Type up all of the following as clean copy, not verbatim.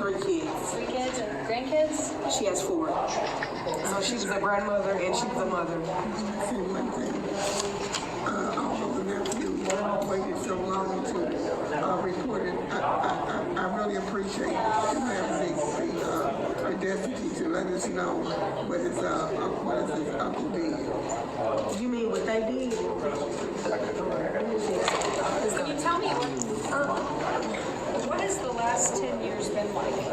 3 kids. 3 kids and grandkids? She has 4. So she's a grandmother and she's a mother. Say one thing. Although the nephew waited so long to report it, I really appreciate him having the audacity to let us know what his uncle did. You mean what they did? Can you tell me what has the last 10 years been like? It's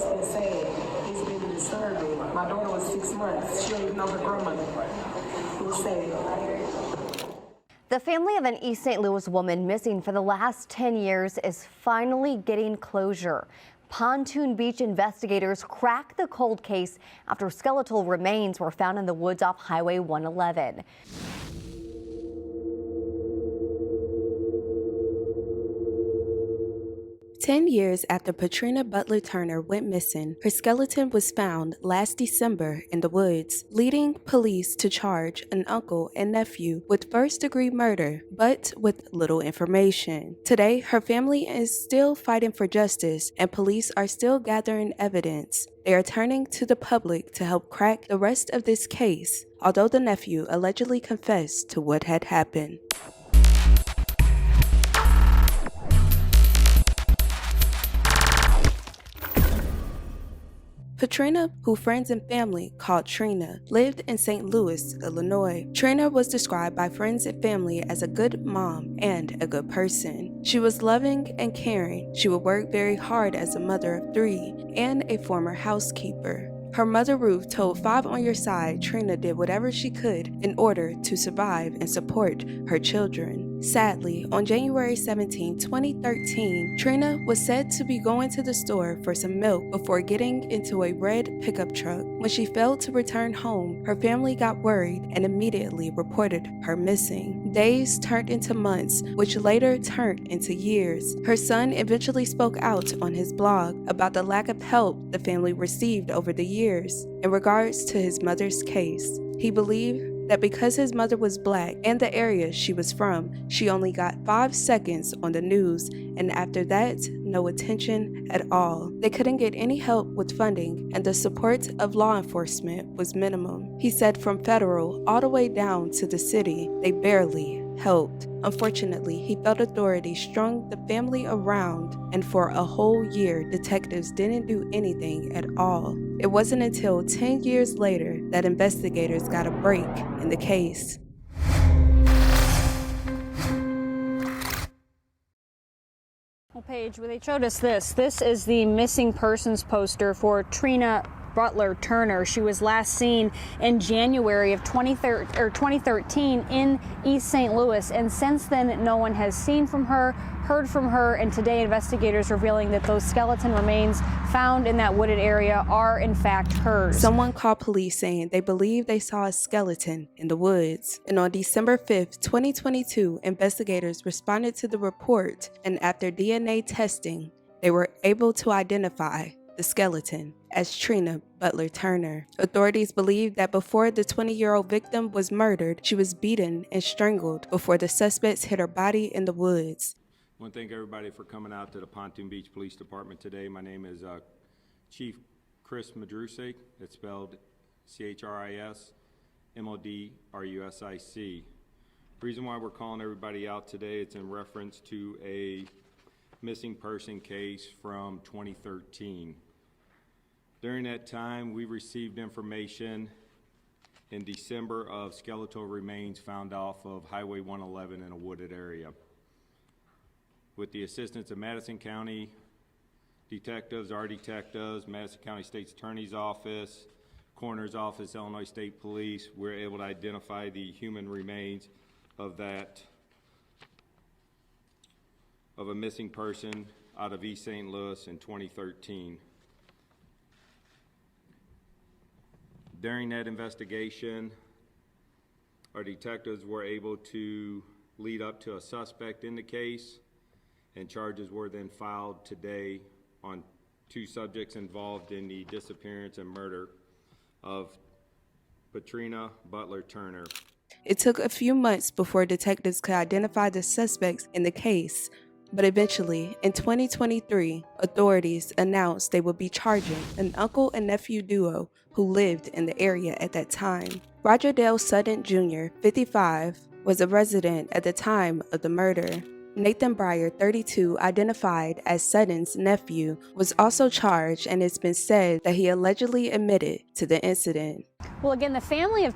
been sad. It's been disturbing. My daughter was 6 months. She didn't even know her grandmother. It was sad. The family of an East St. Louis woman missing for the last 10 years is finally getting closure. Pontoon Beach investigators cracked the cold case after skeletal remains were found in the woods off Highway 111. 10 years after Patrenia Butler-Turner went missing, her skeleton was found last December in the woods, leading police to charge an uncle and nephew with first-degree murder, but with little information. Today, her family is still fighting for justice, and police are still gathering evidence. They are turning to the public to help crack the rest of this case, although the nephew allegedly confessed to what had happened. Patrenia, who friends and family called Trina, lived in St. Louis, Illinois. Trina was described by friends and family as a good mom and a good person. She was loving and caring. She would work very hard as a mother of 3 and a former housekeeper. Her mother Ruth told 5 on Your Side Trina did whatever she could in order to survive and support her children. Sadly, on January 17, 2013, Trina was said to be going to the store for some milk before getting into a red pickup truck. When she failed to return home, her family got worried and immediately reported her missing. Days turned into months, which later turned into years. Her son eventually spoke out on his blog about the lack of help the family received over the years in regards to his mother's case. He believed that because his mother was black and the area she was from, she only got 5 seconds on the news, and after that, no attention at all. They couldn't get any help with funding, and the support of law enforcement was minimum. He said from federal all the way down to the city, they barely helped. Unfortunately, he felt authorities strung the family around, and for a whole year, detectives didn't do anything at all. It wasn't until 10 years later that investigators got a break in the case. Well, Paige, they showed us this. This is the missing persons poster for Trina Butler-Turner. She was last seen in January of 2013 in East St. Louis, and since then no one has seen from her, heard from her, and today investigators revealing that those skeleton remains found in that wooded area are in fact hers. Someone called police saying they believe they saw a skeleton in the woods, and on December 5th, 2022, investigators responded to the report, and after DNA testing, they were able to identify the skeleton as Trina Butler-Turner. Authorities believe that before the 20-year-old victim was murdered, she was beaten and strangled before the suspects hid her body in the woods. I want to thank everybody for coming out to the Pontoon Beach Police Department today. My name is Chief Chris Madrusic. It's spelled CHRIS-MODRUSIC. The reason why we're calling everybody out today, it's in reference to a missing person case from 2013. During that time, we received information in December of skeletal remains found off of Highway 111 in a wooded area. With the assistance of Madison County detectives, our detectives, Madison County State's Attorney's Office, Coroner's Office, Illinois State Police, we're able to identify the human remains of a missing person out of East St. Louis in 2013. During that investigation, our detectives were able to lead up to a suspect in the case, and charges were then filed today on 2 subjects involved in the disappearance and murder of Patrenia Butler-Turner. It took a few months before detectives could identify the suspects in the case, But eventually, in 2023, authorities announced they would be charging an uncle and nephew duo who lived in the area at that time. Roger Dale Sutton Jr., 55, was a resident at the time of the murder. Nathan Breyer, 32, identified as Sutton's nephew, was also charged, and it's been said that he allegedly admitted to the incident. Well, again, the family of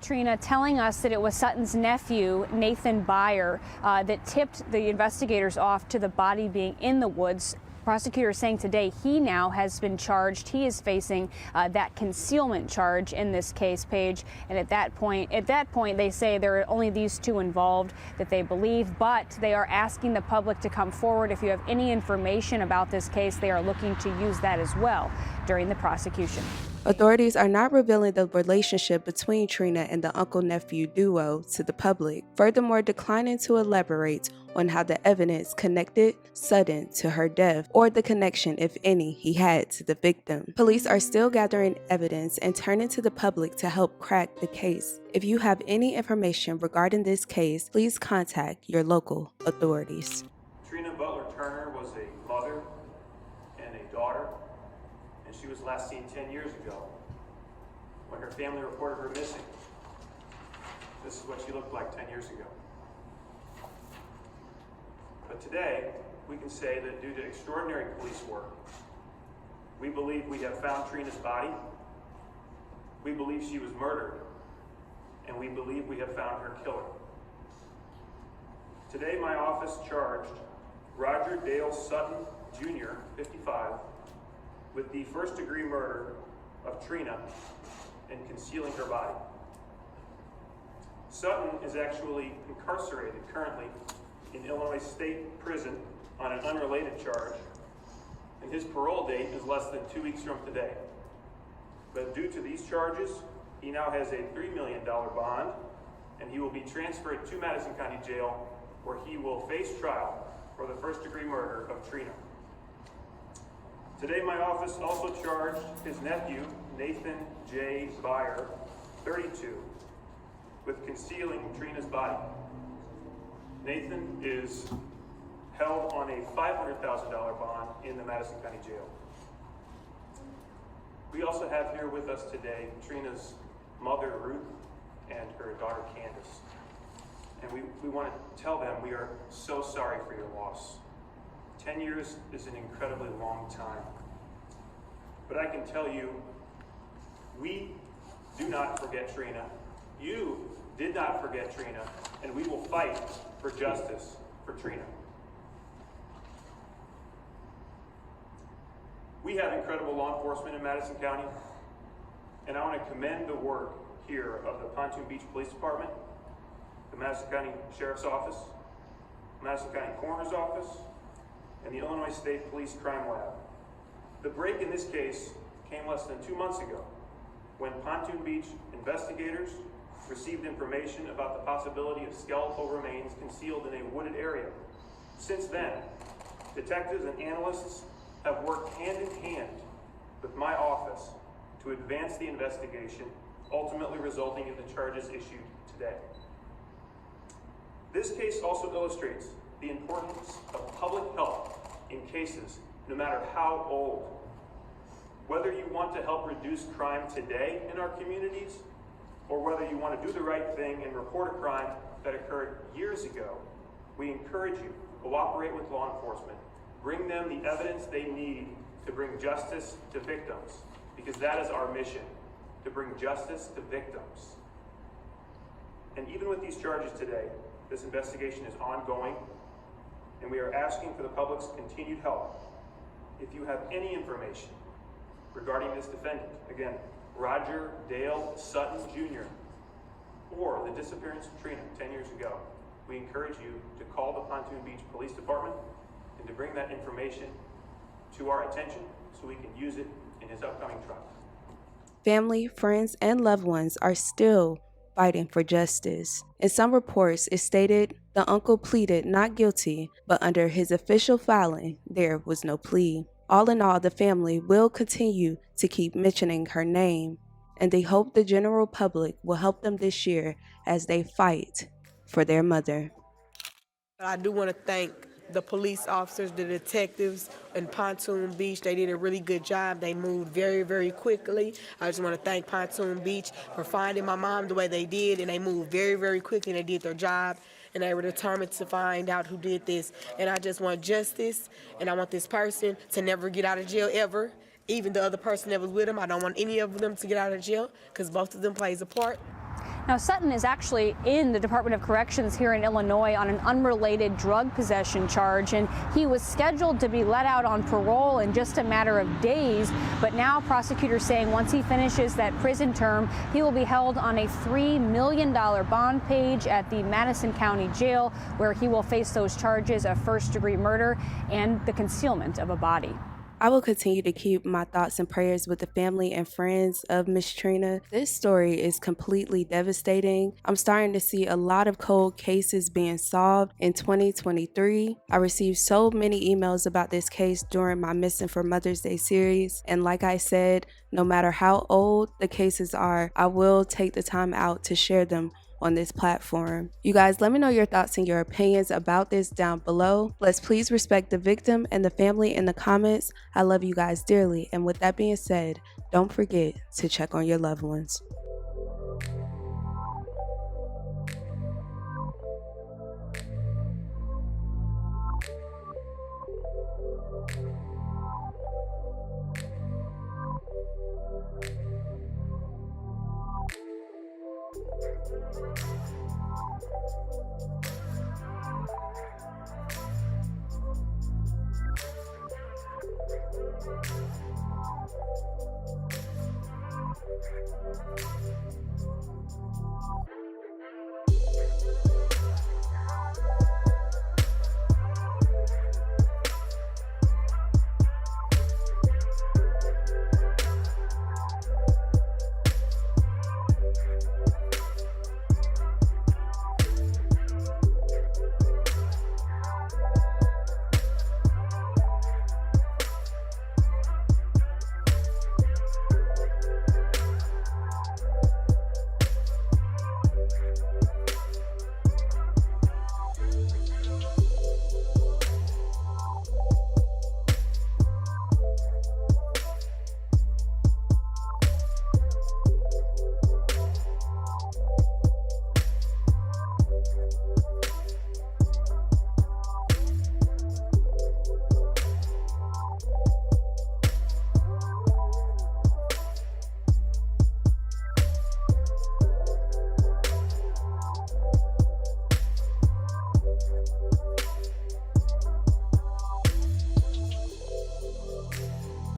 Trina telling us that it was Sutton's nephew, Nathan Breyer, that tipped the investigators off to the body being in the woods. Prosecutors saying today he now has been charged. He is facing that concealment charge in this case, Paige. And at that point, they say there are only these two involved that they believe, but they are asking the public to come forward. If you have any information about this case, they are looking to use that as well during the prosecution. Authorities are not revealing the relationship between Trina and the uncle-nephew duo to the public, furthermore declining to elaborate on how the evidence connected Sutton to her death or the connection, if any, he had to the victim. Police are still gathering evidence and turning to the public to help crack the case. If you have any information regarding this case, please contact your local authorities. Trina Butler-Turner was a mother and a daughter, and she was last seen 10 years ago when her family reported her missing. This is what she looked like 10 years ago. But today, we can say that due to extraordinary police work, we believe we have found Trina's body, we believe she was murdered, and we believe we have found her killer. Today, my office charged Roger Dale Sutton Jr., 55, with the first-degree murder of Trina and concealing her body. Sutton is actually incarcerated currently in Illinois State Prison on an unrelated charge, and his parole date is less than 2 weeks from today. But due to these charges, he now has a $3 million bond, and he will be transferred to Madison County Jail, where he will face trial for the first-degree murder of Trina. Today, my office also charged his nephew, Nathan J. Breyer, 32, with concealing Trina's body. Nathan is held on a $500,000 bond in the Madison County Jail. We also have here with us today Trina's mother, Ruth, and her daughter, Candace. And we want to tell them we are so sorry for your loss. 10 years is an incredibly long time. But I can tell you, we do not forget Trina. You did not forget Trina, and we will fight for justice for Trina. We have incredible law enforcement in Madison County, and I want to commend the work here of the Pontoon Beach Police Department, the Madison County Sheriff's Office, Madison County Coroner's Office, and the Illinois State Police Crime Lab. The break in this case came less than 2 months ago when Pontoon Beach investigators received information about the possibility of skeletal remains concealed in a wooded area. Since then, detectives and analysts have worked hand in hand with my office to advance the investigation, ultimately resulting in the charges issued today. This case also illustrates the importance of public help in cases, no matter how old. Whether you want to help reduce crime today in our communities, or whether you want to do the right thing and report a crime that occurred years ago, we encourage you to cooperate with law enforcement. Bring them the evidence they need to bring justice to victims, because that is our mission, to bring justice to victims. And even with these charges today, this investigation is ongoing, and we are asking for the public's continued help. If you have any information regarding this defendant, again, Roger Dale Sutton Jr., or the disappearance of Trina 10 years ago, we encourage you to call the Pontoon Beach Police Department and to bring that information to our attention so we can use it in his upcoming trial. Family, friends, and loved ones are still fighting for justice. In some reports, it stated the uncle pleaded not guilty, but under his official filing, there was no plea. All in all, the family will continue to keep mentioning her name, and they hope the general public will help them this year as they fight for their mother. I do want to thank the police officers, the detectives in Pontoon Beach, they did a really good job. They moved very, very quickly. I just want to thank Pontoon Beach for finding my mom the way they did, and they moved very, very quickly, and they did their job, and they were determined to find out who did this. And I just want justice, and I want this person to never get out of jail ever. Even the other person that was with him, I don't want any of them to get out of jail because both of them plays a part. Now, Sutton is actually in the Department of Corrections here in Illinois on an unrelated drug possession charge, and he was scheduled to be let out on parole in just a matter of days. But now prosecutors saying once he finishes that prison term, he will be held on a $3 million bond page at the Madison County Jail, where he will face those charges of first-degree murder and the concealment of a body. I will continue to keep my thoughts and prayers with the family and friends of Miss Trina. This story is completely devastating. I'm starting to see a lot of cold cases being solved in 2023. I received so many emails about this case during my Missing for Mother's Day series. And like I said, no matter how old the cases are, I will take the time out to share them on this platform. You guys, let me know your thoughts and your opinions about this down below. Let's please respect the victim and the family in the comments. I love you guys dearly. And with that being said, don't forget to check on your loved ones.